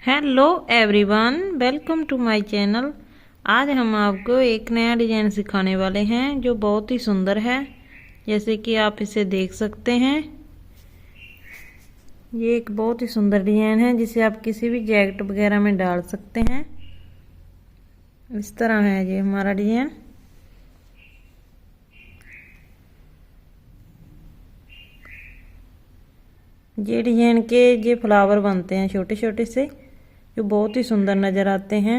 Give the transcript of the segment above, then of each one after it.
Hello everyone, welcome to my channel. आज हम आपको एक नया डिज़ाइन सिखाने वाले हैं जो बहुत ही सुंदर है। जैसे कि आप इसे देख सकते हैं, ये एक बहुत ही सुंदर डिज़ाइन है जिसे आप किसी भी जैकेट वगैरह में डाल सकते हैं। इस तरह है ये हमारा डिज़ाइन। ये डिज़ाइन के ये फ्लावर बनते हैं छोटे छोटे से, जो बहुत ही सुंदर नज़र आते हैं।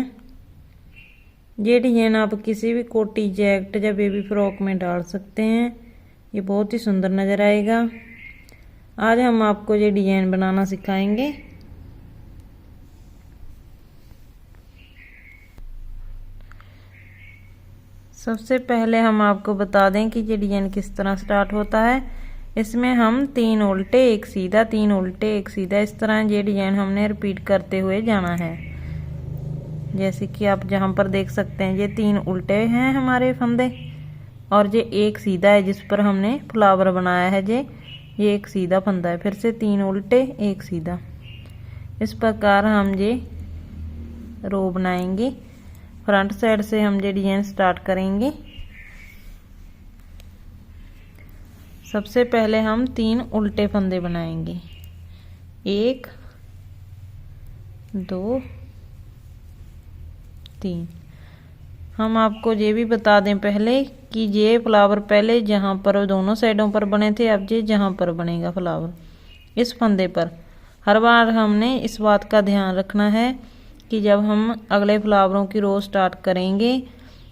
ये डिज़ाइन आप किसी भी कोटी जैकेट या बेबी फ्रॉक में डाल सकते हैं, ये बहुत ही सुंदर नज़र आएगा। आज हम आपको ये डिज़ाइन बनाना सिखाएंगे। सबसे पहले हम आपको बता दें कि ये डिज़ाइन किस तरह स्टार्ट होता है। इसमें हम 3 उल्टे एक सीधा, 3 उल्टे एक सीधा, इस तरह ये डिज़ाइन हमने रिपीट करते हुए जाना है। जैसे कि आप जहाँ पर देख सकते हैं, ये 3 उल्टे हैं हमारे फंदे और ये एक सीधा है जिस पर हमने फ्लावर बनाया है। ये एक सीधा फंदा है, फिर से 3 उल्टे एक सीधा। इस प्रकार हम ये रो बनाएंगे। फ्रंट साइड से हम ये डिज़ाइन स्टार्ट करेंगे। सबसे पहले हम 3 उल्टे फंदे बनाएंगे, 1 2 3। हम आपको ये भी बता दें पहले कि ये फ्लावर पहले जहाँ पर दोनों साइडों पर बने थे, अब ये जहाँ पर बनेगा फ्लावर इस फंदे पर। हर बार हमने इस बात का ध्यान रखना है कि जब हम अगले फ्लावरों की रो स्टार्ट करेंगे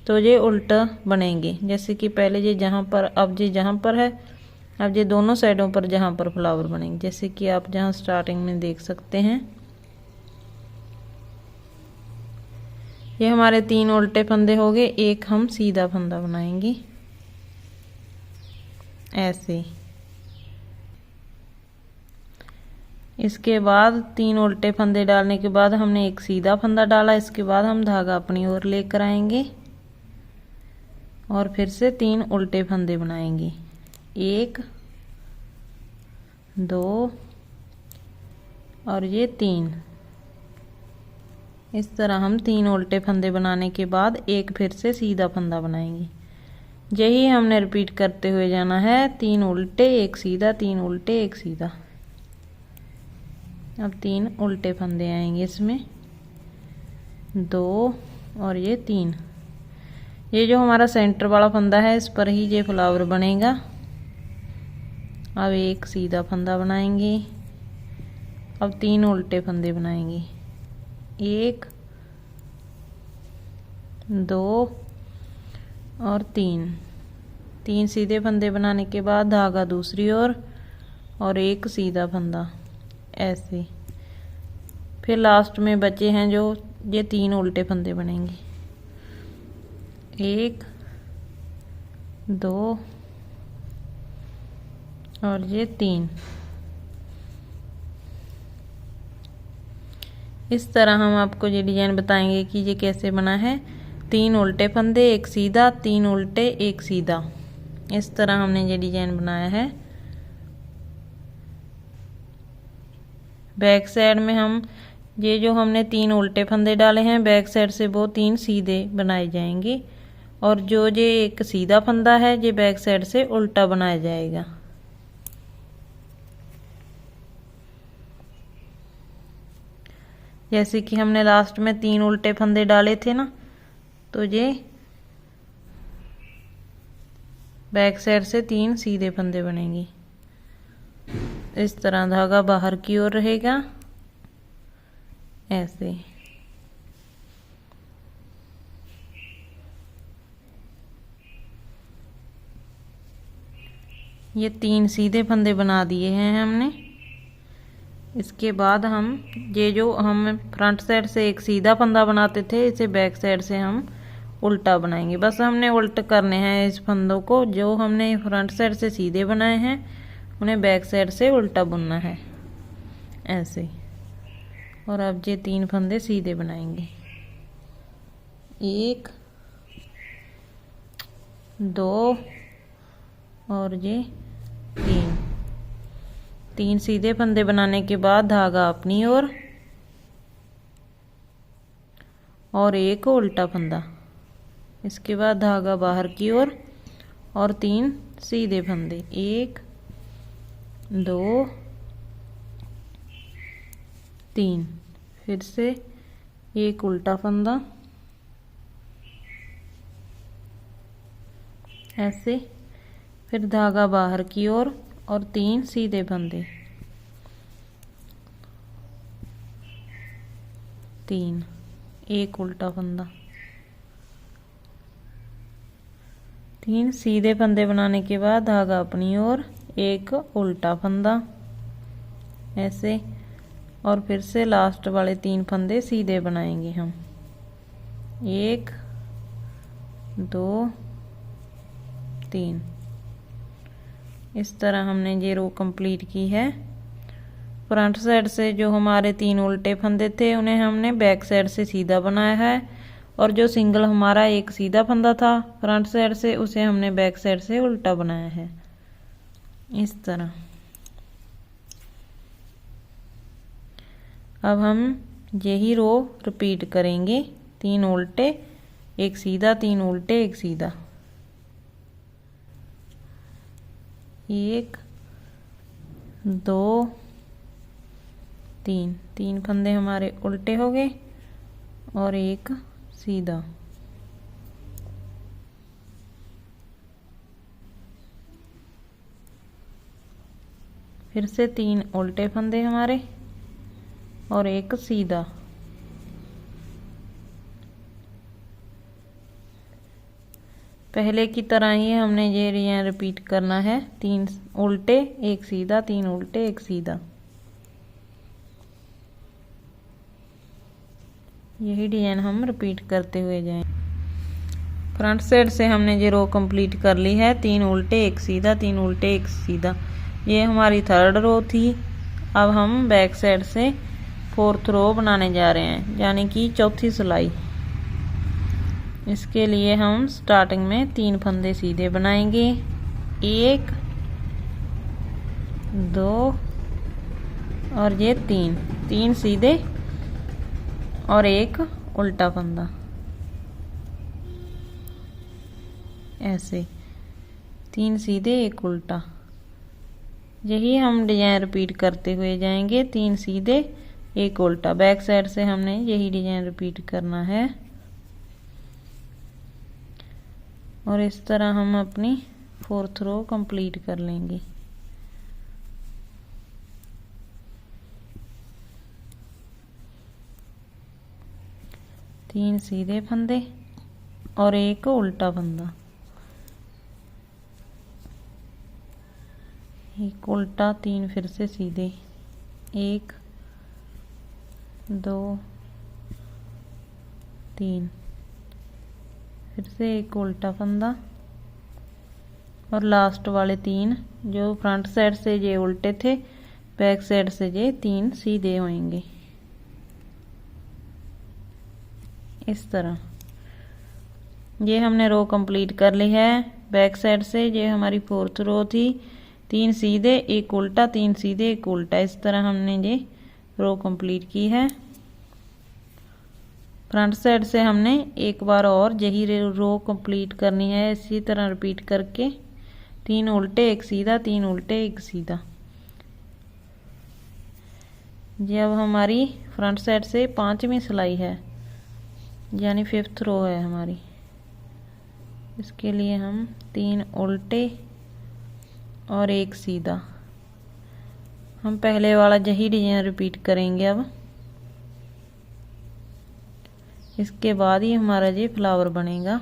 तो ये उल्टा बनेंगे। जैसे कि पहले ये जहाँ पर, अब ये जहाँ पर है, अब ये दोनों साइडों पर जहाँ पर फ्लावर बनेंगे। जैसे कि आप जहाँ स्टार्टिंग में देख सकते हैं, ये हमारे 3 उल्टे फंदे हो गए। एक हम सीधा फंदा बनाएंगे ऐसे। इसके बाद 3 उल्टे फंदे डालने के बाद हमने एक सीधा फंदा डाला। इसके बाद हम धागा अपनी ओर लेकर आएंगे और फिर से 3 उल्टे फंदे बनाएंगे, 1 2 और ये 3। इस तरह हम 3 उल्टे फंदे बनाने के बाद एक फिर से सीधा फंदा बनाएंगे। यही हमने रिपीट करते हुए जाना है, 3 उल्टे एक सीधा, 3 उल्टे एक सीधा। अब 3 उल्टे फंदे आएंगे इसमें, 2 और ये 3। ये जो हमारा सेंटर वाला फंदा है, इस पर ही ये फ्लावर बनेगा। अब एक सीधा फंदा बनाएंगे। अब 3 उल्टे फंदे बनाएंगे, 1 2 और 3 सीधे फंदे बनाने के बाद धागा दूसरी ओर और एक सीधा फंदा ऐसे। फिर लास्ट में बचे हैं जो ये 3 उल्टे फंदे बनेंगे, 1 2 और ये 3। इस तरह हम आपको ये डिज़ाइन बताएंगे कि ये कैसे बना है। 3 उल्टे फंदे एक सीधा, 3 उल्टे एक सीधा, इस तरह हमने ये डिज़ाइन बनाया है। बैक साइड में हम ये जो हमने 3 उल्टे फंदे डाले हैं, बैक साइड से वो 3 सीधे बनाए जाएंगे और जो ये एक सीधा फंदा है ये बैक साइड से उल्टा बनाया जाएगा। जैसे कि हमने लास्ट में 3 उल्टे फंदे डाले थे ना, तो ये बैक साइड से 3 सीधे फंदे बनेंगे। इस तरह धागा बाहर की ओर रहेगा ऐसे। ये 3 सीधे फंदे बना दिए हैं हमने। इसके बाद हम ये जो हम फ्रंट साइड से एक सीधा फंदा बनाते थे, इसे बैक साइड से हम उल्टा बनाएंगे। बस हमने उल्टा करने हैं इस फंदों को। जो हमने फ्रंट साइड से सीधे बनाए हैं उन्हें बैक साइड से उल्टा बुनना है ऐसे। और अब ये 3 फंदे सीधे बनाएंगे, 1 2 और ये 3 सीधे फंदे बनाने के बाद धागा अपनी ओर और एक उल्टा फंदा। इसके बाद धागा बाहर की ओर और 3 सीधे फंदे, 1 2 3, फिर से एक उल्टा फंदा, ऐसे, फिर धागा बाहर की ओर और 3 सीधे फंदे, 3, एक उल्टा फंदा। 3 सीधे फंदे बनाने के बाद धागा अपनी ओर, एक उल्टा फंदा, ऐसे, और फिर से लास्ट वाले 3 फंदे सीधे बनाएंगे हम, 1 2 3। इस तरह हमने ये रो कंप्लीट की है। फ्रंट साइड से जो हमारे 3 उल्टे फंदे थे उन्हें हमने बैक साइड से सीधा बनाया है, और जो सिंगल हमारा एक सीधा फंदा था फ्रंट साइड से उसे हमने बैक साइड से उल्टा बनाया है, इस तरह। अब हम यही रो रिपीट करेंगे, 3 उल्टे एक सीधा, 3 उल्टे एक सीधा, 1 2 3, 3 फंदे हमारे उल्टे हो गए और एक सीधा, फिर से 3 उल्टे फंदे हमारे और एक सीधा, पहले की तरह ही हमने ये डिजाइन रिपीट करना है, 3 उल्टे एक सीधा, 3 उल्टे एक सीधा। यही डिजाइन हम रिपीट करते हुए जाएं। फ्रंट साइड से हमने ये रो कंप्लीट कर ली है, 3 उल्टे एक सीधा, 3 उल्टे एक सीधा। ये हमारी 3rd रो थी। अब हम बैक साइड से 4th रो बनाने जा रहे हैं, यानी कि चौथी सिलाई। इसके लिए हम स्टार्टिंग में 3 फंदे सीधे बनाएंगे, 1 2 और ये 3 सीधे और एक उल्टा फंदा, ऐसे 3 सीधे एक उल्टा। यही हम डिजाइन रिपीट करते हुए जाएंगे, 3 सीधे एक उल्टा। बैक साइड से हमने यही डिजाइन रिपीट करना है, और इस तरह हम अपनी 4th रो कंप्लीट कर लेंगे। तीन सीधे फंदे और एक उल्टा फंदा, एक उल्टा, 3 फिर से सीधे, 1 2 3, फिर से एक उल्टा फंदा, और लास्ट वाले 3 जो फ्रंट साइड से ये उल्टे थे, बैक साइड से ये 3 सीधे होंगे, इस तरह। ये हमने रो कंप्लीट कर ली है। बैक साइड से ये हमारी 4th रो थी, 3 सीधे एक उल्टा, 3 सीधे एक उल्टा, इस तरह हमने ये रो कंप्लीट की है। फ्रंट साइड से हमने एक बार और यही रो कंप्लीट करनी है, इसी तरह रिपीट करके 3 उल्टे एक सीधा, 3 उल्टे एक सीधा। ये अब हमारी फ्रंट साइड से 5वीं सिलाई है, यानी 5th रो है हमारी। इसके लिए हम 3 उल्टे और एक सीधा, हम पहले वाला यही डिजाइन रिपीट करेंगे। अब इसके बाद ही हमारा ये फ्लावर बनेगा।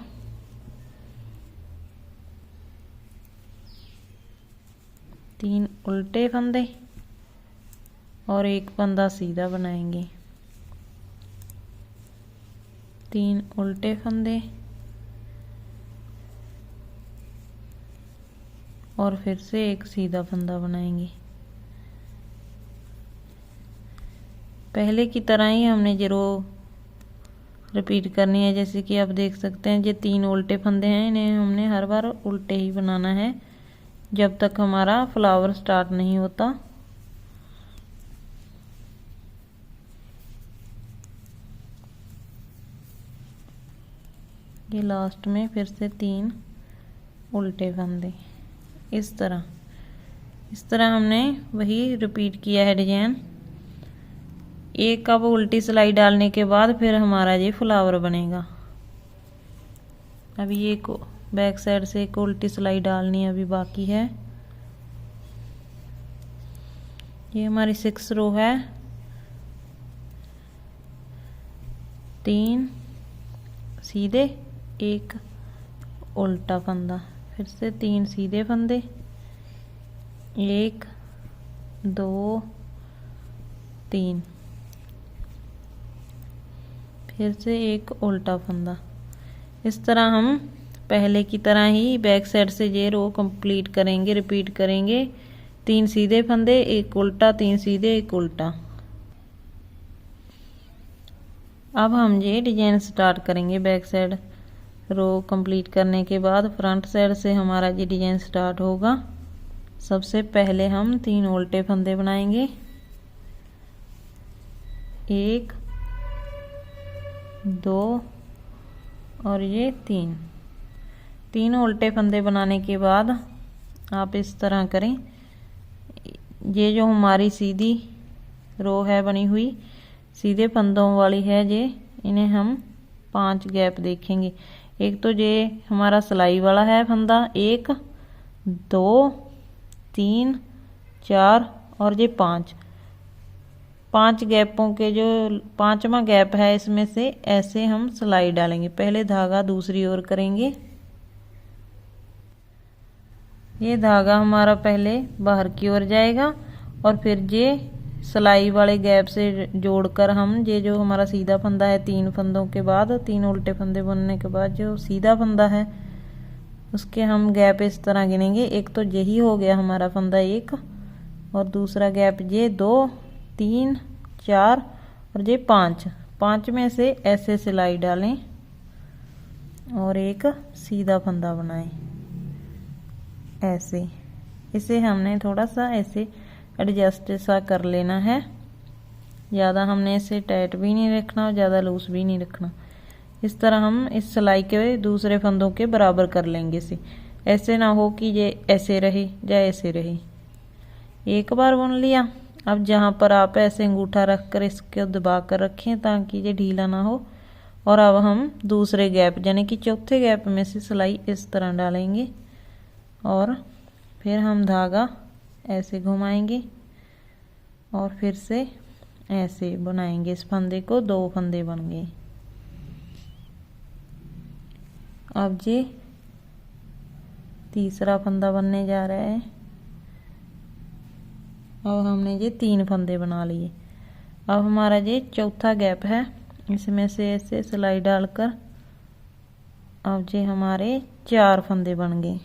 तीन उल्टे फंदे और एक फंदा सीधा बनाएंगे, 3 उल्टे फंदे और फिर से एक सीधा फंदा बनाएंगे। पहले की तरह ही हमने ये रो रिपीट करनी है। जैसे कि आप देख सकते हैं, ये 3 उल्टे फंदे हैं, इन्हें हमने हर बार उल्टे ही बनाना है जब तक हमारा फ्लावर स्टार्ट नहीं होता। ये लास्ट में फिर से 3 उल्टे फंदे। इस तरह हमने वही रिपीट किया है डिजाइन। एक अब उल्टी सिलाई डालने के बाद फिर हमारा ये फ्लावर बनेगा। अभी ये बैक साइड से एक उल्टी सिलाई डालनी अभी बाकी है। ये हमारी 6 रो है। 3 सीधे, 1 उल्टा फंदा, फिर से 3 सीधे फंदे, 1 2 3, फिर से 1 उल्टा फंदा। इस तरह हम पहले की तरह ही बैक साइड से ये रो कंप्लीट करेंगे, रिपीट करेंगे। 3 सीधे फंदे, 1 उल्टा, 3 सीधे, 1 उल्टा। अब हम ये डिजाइन स्टार्ट करेंगे। बैक साइड रो कंप्लीट करने के बाद फ्रंट साइड से हमारा ये डिजाइन स्टार्ट होगा। सबसे पहले हम 3 उल्टे फंदे बनाएंगे, 1 2 और ये 3 उल्टे फंदे बनाने के बाद आप इस तरह करें। ये जो हमारी सीधी रो है बनी हुई, सीधे फंदों वाली है, ये इन्हें हम 5 गैप देखेंगे। एक तो ये हमारा सिलाई वाला है फंदा, 1 2 3 4 और ये 5 गैपों के जो 5वां गैप है, इसमें से ऐसे हम सिलाई डालेंगे। पहले धागा दूसरी ओर करेंगे। ये धागा हमारा पहले बाहर की ओर जाएगा और फिर ये सिलाई वाले गैप से जोड़कर हम ये जो हमारा सीधा फंदा है, 3 फंदों के बाद 3 उल्टे फंदे बनने के बाद जो सीधा फंदा है उसके हम गैप इस तरह गिनेंगे। एक तो यही हो गया हमारा फंदा 1 और दूसरा गैप ये 2 3 4 और ये 5 में से ऐसे सिलाई डालें और एक सीधा फंदा बनाएं ऐसे। इसे हमने थोड़ा सा ऐसे एडजस्ट सा कर लेना है। ज़्यादा हमने इसे टाइट भी नहीं रखना और ज़्यादा लूज भी नहीं रखना। इस तरह हम इस सिलाई के दूसरे फंदों के बराबर कर लेंगे इसे। ऐसे ना हो कि ये ऐसे रहे या ऐसे रहे। एक बार बुन लिया। अब जहाँ पर आप ऐसे अंगूठा रख कर इसको दबा कर रखें ताकि ये ढीला ना हो। और अब हम दूसरे गैप यानी कि चौथे गैप में से सिलाई इस तरह डालेंगे और फिर हम धागा ऐसे घुमाएंगे और फिर से ऐसे बनाएंगे। इस फंदे को 2 फंदे बन गए। अब ये तीसरा फंदा बनने जा रहा है। अब हमने ये 3 फंदे बना लिए। अब हमारा ये चौथा गैप है, इसमें से ऐसे सिलाई डालकर अब ये हमारे 4 फंदे बन गए।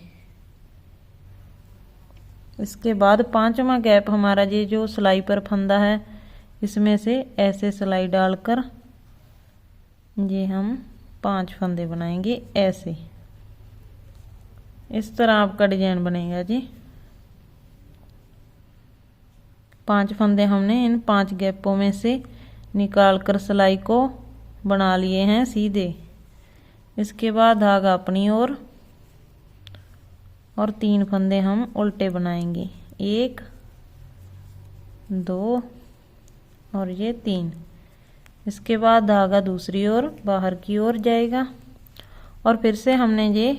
इसके बाद 5वां गैप हमारा ये जो सिलाई पर फंदा है, इसमें से ऐसे सिलाई डालकर ये हम 5 फंदे बनाएंगे ऐसे। इस तरह आपका डिजाइन बनेगा जी। 5 फंदे हमने इन 5 गैपों में से निकाल कर सिलाई को बना लिए हैं सीधे। इसके बाद धागा अपनी ओर और 3 फंदे हम उल्टे बनाएंगे, 1 2 और ये 3। इसके बाद धागा दूसरी ओर बाहर की ओर जाएगा और फिर से हमने ये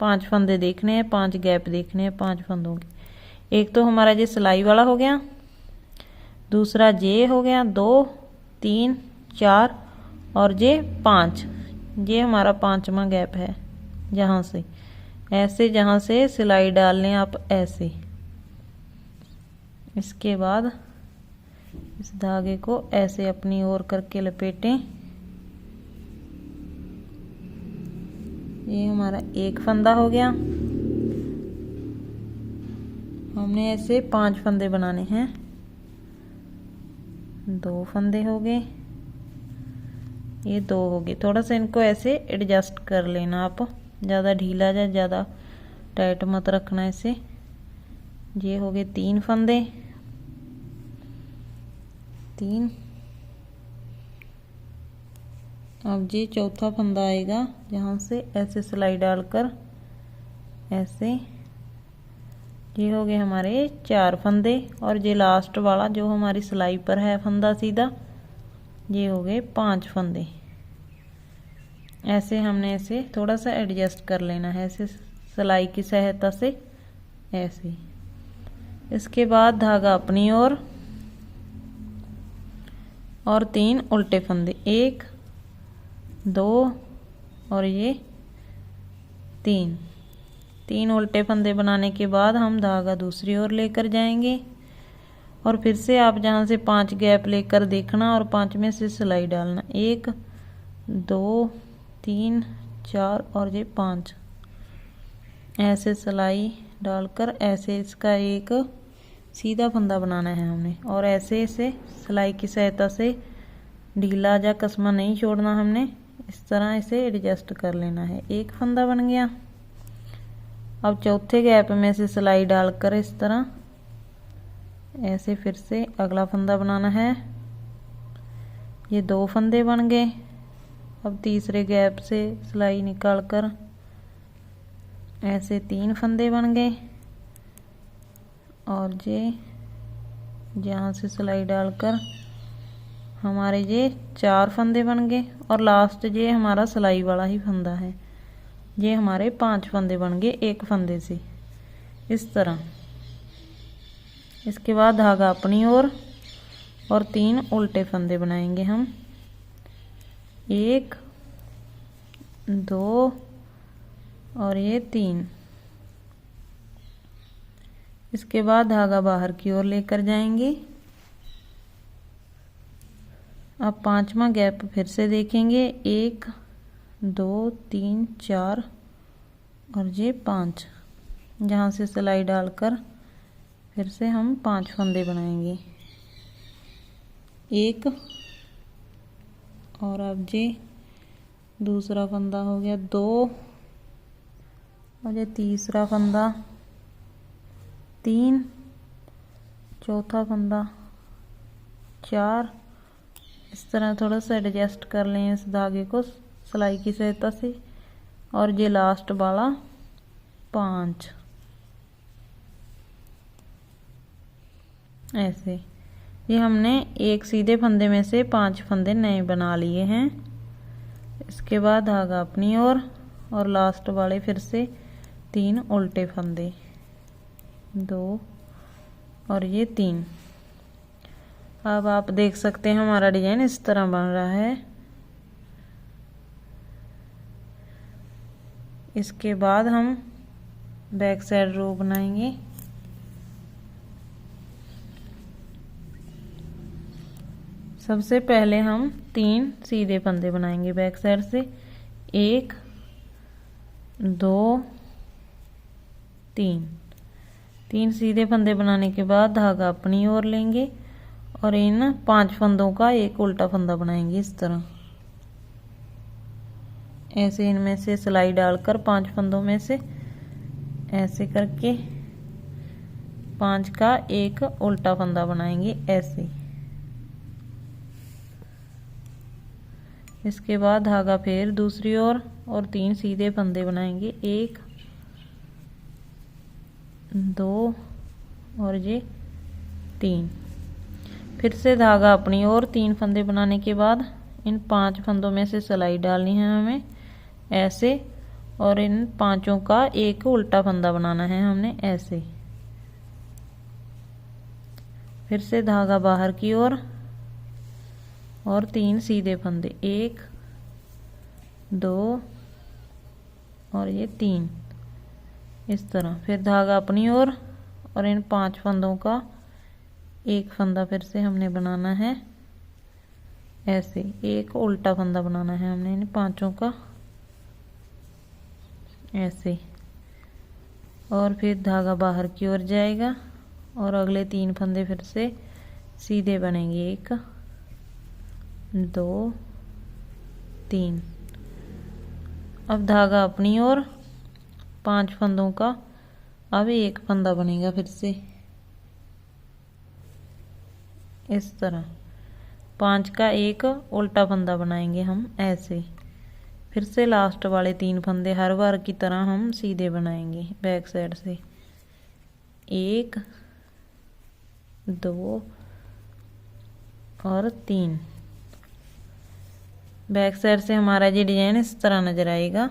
5 फंदे देखने हैं, 5 गैप देखने हैं 5 फंदों के। एक तो हमारा ये सिलाई वाला हो गया, दूसरा ये हो गया, 2 3 4 और ये 5। ये हमारा 5वां गैप है। जहाँ से ऐसे जहाँ से सिलाई डाल लें आप ऐसे। इसके बाद इस धागे को ऐसे अपनी ओर करके लपेटें। ये हमारा 1 फंदा हो गया। हमने ऐसे 5 फंदे बनाने हैं। 2 फंदे हो गए, ये 2 हो गए। थोड़ा सा इनको ऐसे एडजस्ट कर लेना आप, ज़्यादा ढीला या ज़्यादा टाइट मत रखना इसे। ये हो गए 3 फंदे, 3। अब ये चौथा फंदा आएगा, जहाँ से ऐसे सिलाई डालकर ऐसे, ये हो गए हमारे 4 फंदे। और ये लास्ट वाला जो हमारी सिलाई पर है फंदा सीधा, ये हो गए 5 फंदे। ऐसे हमने इसे थोड़ा सा एडजस्ट कर लेना है, ऐसे सिलाई की सहायता से ऐसे। इसके बाद धागा अपनी ओर और 3 उल्टे फंदे, 1 2 और ये 3 उल्टे फंदे बनाने के बाद हम धागा दूसरी ओर लेकर जाएंगे और फिर से आप जहाँ से 5 गैप लेकर देखना और 5 में से सिलाई डालना, 1 2 3 4 और ये 5। ऐसे सिलाई डालकर ऐसे इसका एक सीधा फंदा बनाना है हमने, और ऐसे इसे सिलाई की सहायता से ढीला या कसमा नहीं छोड़ना हमने, इस तरह इसे एडजस्ट कर लेना है। एक फंदा बन गया। अब चौथे गैप में से सिलाई डालकर इस तरह ऐसे फिर से अगला फंदा बनाना है। ये 2 फंदे बन गए। अब तीसरे गैप से सिलाई निकालकर ऐसे 3 फंदे बन गए और ये यहाँ से सिलाई डालकर हमारे ये 4 फंदे बन गए और लास्ट ये हमारा सिलाई वाला ही फंदा है। ये हमारे 5 फंदे बन गए एक फंदे से, इस तरह। इसके बाद धागा अपनी ओर और 3 उल्टे फंदे बनाएंगे हम, 1 2 और ये 3। इसके बाद धागा बाहर की ओर लेकर जाएंगे। अब 5वां गैप फिर से देखेंगे, 1 2 3 4 और ये 5, जहाँ से सिलाई डालकर फिर से हम 5 फंदे बनाएंगे, 1 और अब ये दूसरा फंदा हो गया, 2 और ये तीसरा फंदा, 3, चौथा फंदा, 4। इस तरह थोड़ा सा एडजस्ट कर लें इस धागे को सिलाई की सहायता से, और ये लास्ट वाला 5। ऐसे ये हमने एक सीधे फंदे में से 5 फंदे नए बना लिए हैं। इसके बाद धागा अपनी ओर और लास्ट वाले फिर से 3 उल्टे फंदे, 2 और ये 3। अब आप देख सकते हैं हमारा डिजाइन इस तरह बन रहा है। इसके बाद हम बैक साइड रो बनाएंगे। सबसे पहले हम 3 सीधे फंदे बनाएंगे बैक साइड से, 1 2 3 सीधे फंदे बनाने के बाद धागा अपनी ओर लेंगे और इन 5 फंदों का एक उल्टा फंदा बनाएंगे इस तरह। ऐसे इनमें से सिलाई डालकर 5 फंदों में से ऐसे करके 5 का एक उल्टा फंदा बनाएंगे ऐसे। इसके बाद धागा फिर दूसरी ओर और 3 सीधे फंदे बनाएंगे, 1 2 और ये 3। फिर से धागा अपनी ओर 3 फंदे बनाने के बाद इन 5 फंदों में से सिलाई डालनी है हमें ऐसे, और इन 5 का एक उल्टा फंदा बनाना है हमने ऐसे। फिर से धागा बाहर की ओर और 3 सीधे फंदे, 1 2 और ये 3 इस तरह। फिर धागा अपनी ओर और इन 5 फंदों का एक फंदा फिर से हमने बनाना है ऐसे, एक उल्टा फंदा बनाना है हमने इन 5 का ऐसे। और फिर धागा बाहर की ओर जाएगा और अगले 3 फंदे फिर से सीधे बनेंगे, 1 2 3। अब धागा अपनी ओर 5 फंदों का अब एक फंदा बनेगा फिर से इस तरह। 5 का एक उल्टा फंदा बनाएंगे हम ऐसे। फिर से लास्ट वाले 3 फंदे हर बार की तरह हम सीधे बनाएंगे बैक साइड से। 1 2 और 3। बैक साइड से हमारा ये डिजाइन इस तरह नजर आएगा।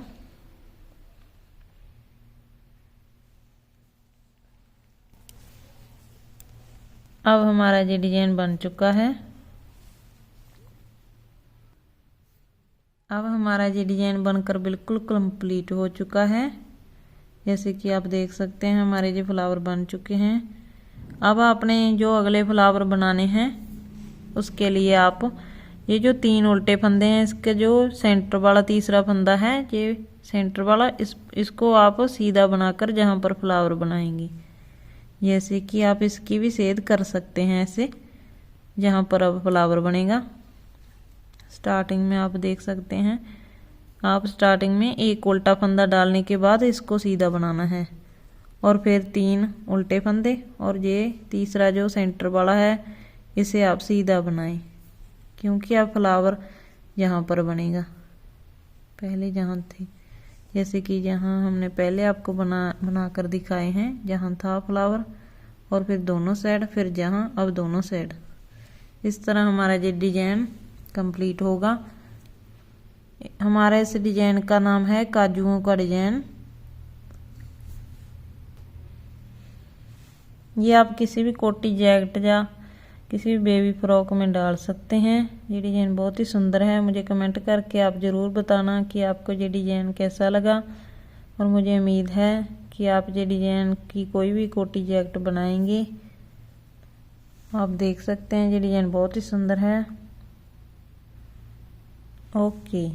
अब हमारा ये डिजाइन बन चुका है। अब हमारा ये डिजाइन बनकर बिल्कुल कंप्लीट हो चुका है। जैसे कि आप देख सकते हैं हमारे ये फ्लावर बन चुके हैं। अब आपने जो अगले फ्लावर बनाने हैं उसके लिए आप ये जो 3 उल्टे फंदे हैं, इसके जो सेंटर वाला तीसरा फंदा है, ये सेंटर वाला, इसको आप सीधा बनाकर जहाँ पर फ्लावर बनाएंगे, जैसे कि आप इसकी भी सेध कर सकते हैं ऐसे, जहाँ पर अब फ्लावर बनेगा। स्टार्टिंग में आप देख सकते हैं, आप स्टार्टिंग में एक उल्टा फंदा डालने के बाद इसको सीधा बनाना है और फिर 3 उल्टे फंदे और ये तीसरा जो सेंटर वाला है इसे आप सीधा बनाएं, क्योंकि आप फ्लावर यहाँ पर बनेगा। पहले जहाँ थे, जैसे कि यहाँ हमने पहले आपको बनाकर दिखाए हैं, जहाँ था फ्लावर और फिर दोनों साइड, फिर जहाँ अब दोनों साइड। इस तरह हमारा ये डिजाइन कंप्लीट होगा। हमारा इस डिजाइन का नाम है काजुओं का डिजाइन। ये आप किसी भी कोटी जैकेट या किसी भी बेबी फ्रॉक में डाल सकते हैं। ये डिजाइन बहुत ही सुंदर है। मुझे कमेंट करके आप ज़रूर बताना कि आपको ये डिजाइन कैसा लगा, और मुझे उम्मीद है कि आप ये डिजाइन की कोई भी कोटी जैकेट बनाएंगे। आप देख सकते हैं ये डिजाइन बहुत ही सुंदर है। ओके।